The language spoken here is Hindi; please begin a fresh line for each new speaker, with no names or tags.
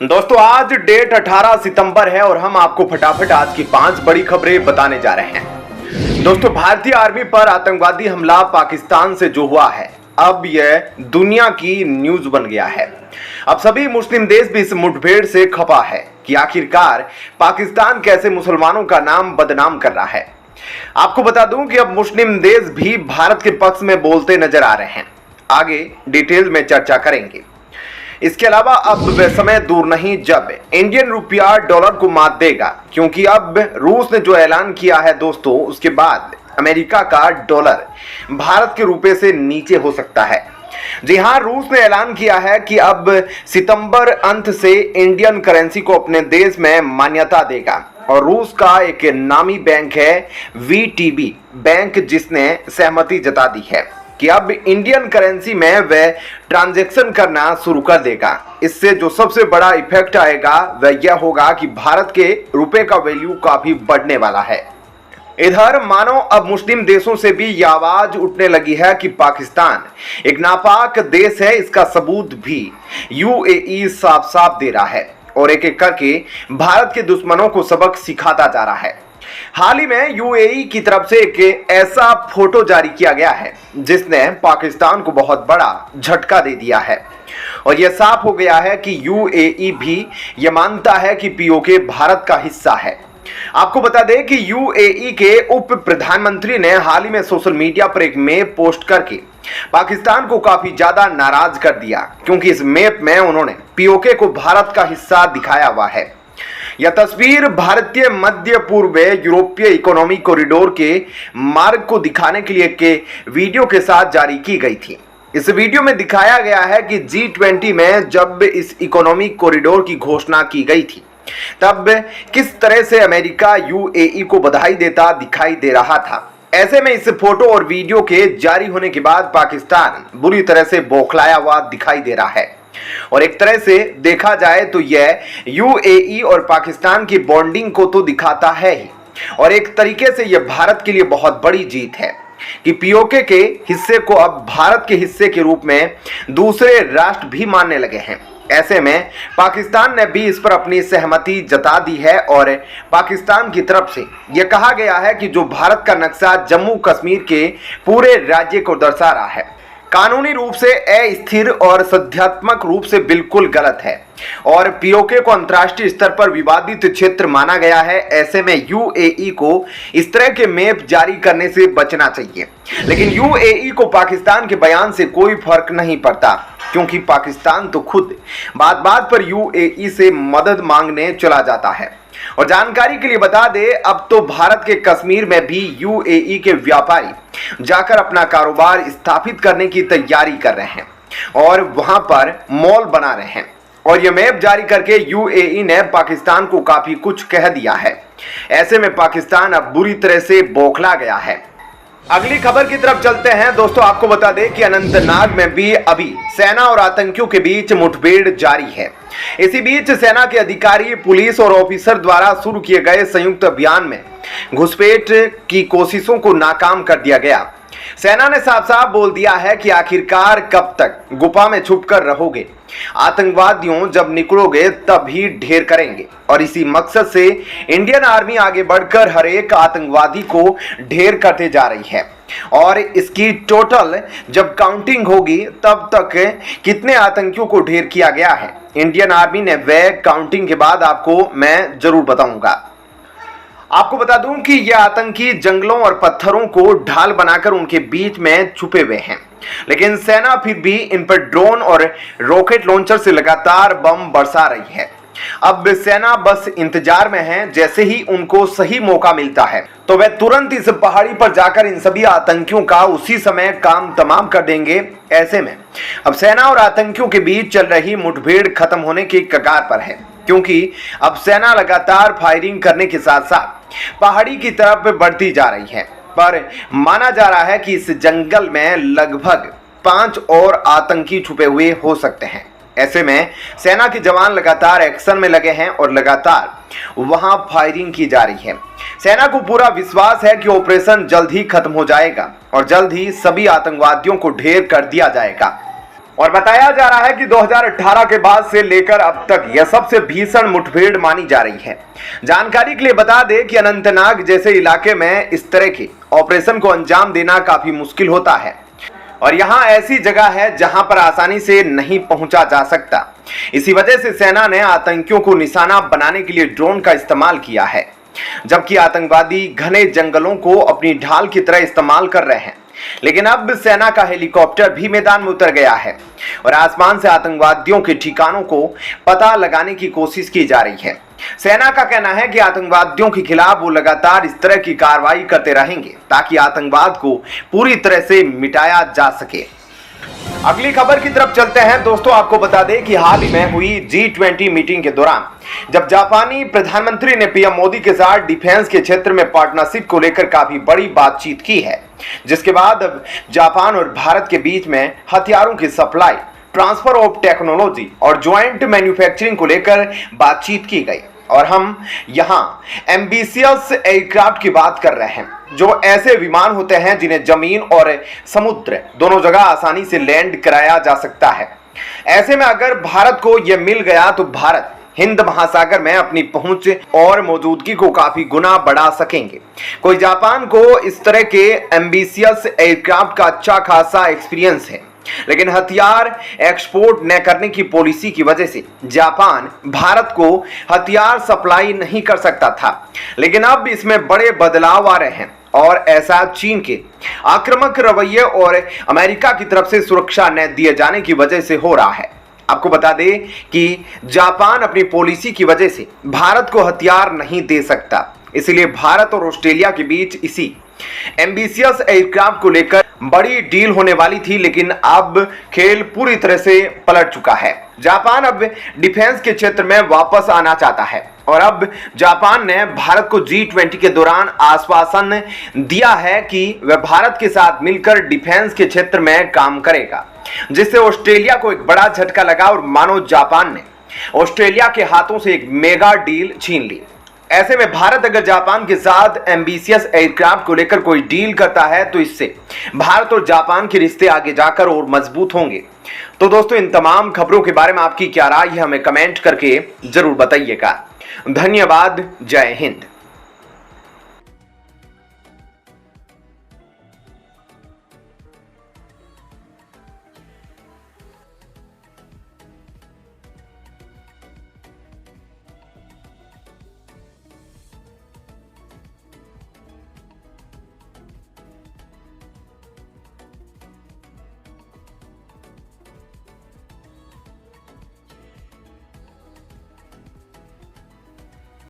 दोस्तों आज डेट 18 सितंबर है और हम आपको फटाफट आज की 5 बड़ी खबरें बताने जा रहे हैं। दोस्तों भारतीय आर्मी पर आतंकवादी हमला पाकिस्तान से जो हुआ है अब यह दुनिया की न्यूज बन गया है। अब सभी मुस्लिम देश भी इस मुठभेड़ से खफा है कि आखिरकार पाकिस्तान कैसे मुसलमानों का नाम बदनाम कर रहा है। आपको बता दूं कि अब मुस्लिम देश भी भारत के पक्ष में बोलते नजर आ रहे हैं। आगे डिटेल में चर्चा करेंगे। इसके अलावा अब वह समय दूर नहीं जब इंडियन रुपया डॉलर को मात देगा, क्योंकि अब रूस ने जो ऐलान किया है दोस्तों, उसके बाद अमेरिका का डॉलर भारत के रुपए से नीचे हो सकता है। जी हां, रूस ने ऐलान किया है कि अब सितंबर अंत से इंडियन करेंसी को अपने देश में मान्यता देगा और रूस का एक नामी बैंक है वीटीबी बैंक, जिसने सहमति जता दी है कि अब इंडियन करेंसी में वह ट्रांजैक्शन करना शुरू कर देगा। इससे जो सबसे बड़ा इफेक्ट आएगा वह यह होगा कि भारत के रुपए का वैल्यू काफी बढ़ने वाला है। इधर मानो अब मुस्लिम देशों से भी यह आवाज उठने लगी है कि पाकिस्तान एक नापाक देश है। इसका सबूत भी यूएई साफ साफ दे रहा है और एक एक करके भारत के दुश्मनों को सबक सिखाता जा रहा है। हाल ही में यूएई की तरफ से एक ऐसा फोटो जारी किया गया है जिसने पाकिस्तान को बहुत बड़ा झटका दे दिया है और यह साफ हो गया है कि यूएई भी यह मानता है कि पीओके भारत का हिस्सा है। आपको बता दें कि यूएई के उप प्रधानमंत्री ने हाल ही में सोशल मीडिया पर एक मैप पोस्ट करके पाकिस्तान को काफी ज्यादा नाराज कर दिया, क्योंकि इस मैप में उन्होंने पीओके को भारत का हिस्सा दिखाया हुआ है। यह तस्वीर भारतीय मध्य पूर्व यूरोपीय इकोनॉमिक कॉरिडोर के मार्ग को दिखाने के लिए एक वीडियो के साथ जारी की गई थी। इस वीडियो में दिखाया गया है कि G20 में जब इस इकोनॉमिक कॉरिडोर की घोषणा की गई थी तब किस तरह से अमेरिका यूएई को बधाई देता दिखाई दे रहा था। ऐसे में इस फोटो और वीडियो के जारी होने के बाद पाकिस्तान बुरी तरह से बौखलाया हुआ दिखाई दे रहा है और एक तरह से देखा जाए तो यह यूएई और पाकिस्तान की बॉन्डिंग को तो दिखाता है ही, और एक तरीके से यह भारत के लिए बहुत बड़ी जीत है कि पीओके के हिस्से को अब भारत के हिस्से के रूप में दूसरे राष्ट्र भी मानने लगे हैं। ऐसे में पाकिस्तान ने भी इस पर अपनी सहमति जता दी है और पाकिस्तान की तरफ से यह कहा गया है कि जो भारत का नक्शा जम्मू कश्मीर के पूरे राज्य को दर्शा रहा है, कानूनी रूप से अस्थिर और तथ्यात्मक रूप से बिल्कुल गलत है और पीओके को अंतर्राष्ट्रीय स्तर पर विवादित क्षेत्र माना गया है। ऐसे में यूएई को इस तरह के मैप जारी करने से बचना चाहिए, लेकिन यूएई को पाकिस्तान के बयान से कोई फर्क नहीं पड़ता, क्योंकि पाकिस्तान तो खुद बात बात पर यूएई से मदद मांगने चला जाता है। और जानकारी के लिए बता दें, अब तो भारत के कश्मीर में भी यूएई के व्यापारी जाकर अपना कारोबार स्थापित करने की तैयारी कर रहे हैं और वहां पर मॉल बना रहे हैं और यह मैप जारी करके यूएई ने पाकिस्तान को काफी कुछ कह दिया है। ऐसे में पाकिस्तान अब बुरी तरह से बौखला गया है। अगली खबर की तरफ चलते हैं। दोस्तों आपको बता दें कि अनंतनाग में भी अभी सेना और आतंकियों के बीच मुठभेड़ जारी है। इसी बीच सेना के अधिकारी, पुलिस और ऑफिसर द्वारा शुरू किए गए संयुक्त अभियान में घुसपैठ की कोशिशों को नाकाम कर दिया गया। सेना ने साफ साफ बोल दिया है कि आखिरकार कब तक गुफा में छुपकर रहोगे, आतंकवादियों जब निकलोगे तब ही ढेर करेंगे। और इसी मकसद से इंडियन आर्मी आगे बढ़कर हर एक आतंकवादी को ढेर करते जा रही है और इसकी टोटल जब काउंटिंग होगी तब तक कितने आतंकियों को ढेर किया गया है इंडियन आर्मी ने, वह काउंटिंग के बाद आपको मैं जरूर बताऊंगा। आपको बता दूं कि ये आतंकी जंगलों और पत्थरों को ढाल बनाकर उनके बीच में छुपे हुए हैं, लेकिन सेना फिर भी इन पर ड्रोन और रॉकेट लॉन्चर से लगातार बम बरसा रही है। अब सेना बस इंतजार में है, जैसे ही उनको सही मौका मिलता है तो वे तुरंत इस पहाड़ी पर जाकर इन सभी आतंकियों का उसी समय काम तमाम कर देंगे। ऐसे में अब सेना और आतंकियों के बीच चल रही मुठभेड़ खत्म होने की कगार पर है, क्योंकि अब सेना लगातार फायरिंग करने के साथ साथ पहाड़ी की तरफ बढ़ती जा रही है। पर माना जा रहा है कि इस जंगल में लगभग 5 और आतंकी छुपे हुए हो सकते हैं। ऐसे में सेना के जवान लगातार एक्शन में लगे हैं और लगातार वहां फायरिंग की जा रही है। सेना को पूरा विश्वास है कि ऑपरेशन जल्द ही खत्म हो जाएगा और जल्द ही सभी आतंकवादियों को ढेर कर दिया जाएगा। और बताया जा रहा है कि 2018 के बाद से लेकर अब तक यह सबसे भीषण मुठभेड़ मानी जा रही है। जानकारी के लिए बता दें कि अनंतनाग जैसे इलाके में इस तरह के ऑपरेशन को अंजाम देना काफी मुश्किल होता है और यहां ऐसी जगह है जहां पर आसानी से नहीं पहुंचा जा सकता। इसी वजह से सेना ने आतंकियों को निशाना बनाने के लिए ड्रोन का इस्तेमाल किया है, जबकि आतंकवादी घने जंगलों को अपनी ढाल की तरह इस्तेमाल कर रहे हैं। लेकिन अब सेना का हेलीकॉप्टर भी मैदान में उतर गया है और आसमान से आतंकवादियों के ठिकानों को पता लगाने की कोशिश की जा रही है। सेना का कहना है कि आतंकवादियों के खिलाफ वो लगातार इस तरह की कार्रवाई करते रहेंगे ताकि आतंकवाद को पूरी तरह से मिटाया जा सके। अगली खबर की तरफ चलते हैं। दोस्तों, आपको बता दें कि हाल ही में हुई G20 मीटिंग के दौरान जब जापानी प्रधानमंत्री ने पीएम मोदी के साथ डिफेंस के क्षेत्र में पार्टनरशिप को लेकर काफी बड़ी बातचीत की है, जिसके बाद अब जापान और भारत के बीच में हथियारों की सप्लाई, ट्रांसफर ऑफ टेक्नोलॉजी और ज्वाइंट मैन्युफैक्चरिंग को लेकर बातचीत की गई। और हम यहाँ एम्बिशियस एयरक्राफ्ट की बात कर रहे हैं, जो ऐसे विमान होते हैं जिन्हें जमीन और समुद्र दोनों जगह आसानी से लैंड कराया जा सकता है। ऐसे में अगर भारत को यह मिल गया तो भारत हिंद महासागर में अपनी पहुंच और मौजूदगी को काफी गुना बढ़ा सकेंगे। कोई जापान को इस तरह के एम्बिशियस एयरक्राफ्ट का अच्छा खासा एक्सपीरियंस है, लेकिन हथियार एक्सपोर्ट न करने की पॉलिसी की वजह से जापान भारत को हथियार सप्लाई नहीं कर सकता था। लेकिन अब इसमें बड़े बदलाव आ रहे हैं और ऐसा चीन के आक्रामक रवैये और अमेरिका की तरफ से सुरक्षा न दिए जाने की वजह से हो रहा है। आपको बता दें कि जापान अपनी पॉलिसी की वजह से भारत को हथियार नहीं दे सकता, इसलिए भारत और ऑस्ट्रेलिया के बीच इसी एम्बिशियस एयरक्राफ्ट को लेकर बड़ी डील होने वाली थी, लेकिन अब खेल पूरी तरह से पलट चुका है। जापान अब डिफेंस के क्षेत्र में वापस आना चाहता है और अब जापान ने भारत को G20 के दौरान आश्वासन दिया है कि वह भारत के साथ मिलकर डिफेंस के क्षेत्र में काम करेगा, जिससे ऑस्ट्रेलिया को एक बड़ा झटका लगा और मानो जापान ने ऑस्ट्रेलिया के हाथों से एक मेगा डील छीन ली। ऐसे में भारत अगर जापान के साथ एम्बिशियस एयरक्राफ्ट को लेकर कोई डील करता है तो इससे भारत और जापान के रिश्ते आगे जाकर और मजबूत होंगे। तो दोस्तों, इन तमाम खबरों के बारे में आपकी क्या राय है, हमें कमेंट करके जरूर बताइएगा। धन्यवाद। जय हिंद।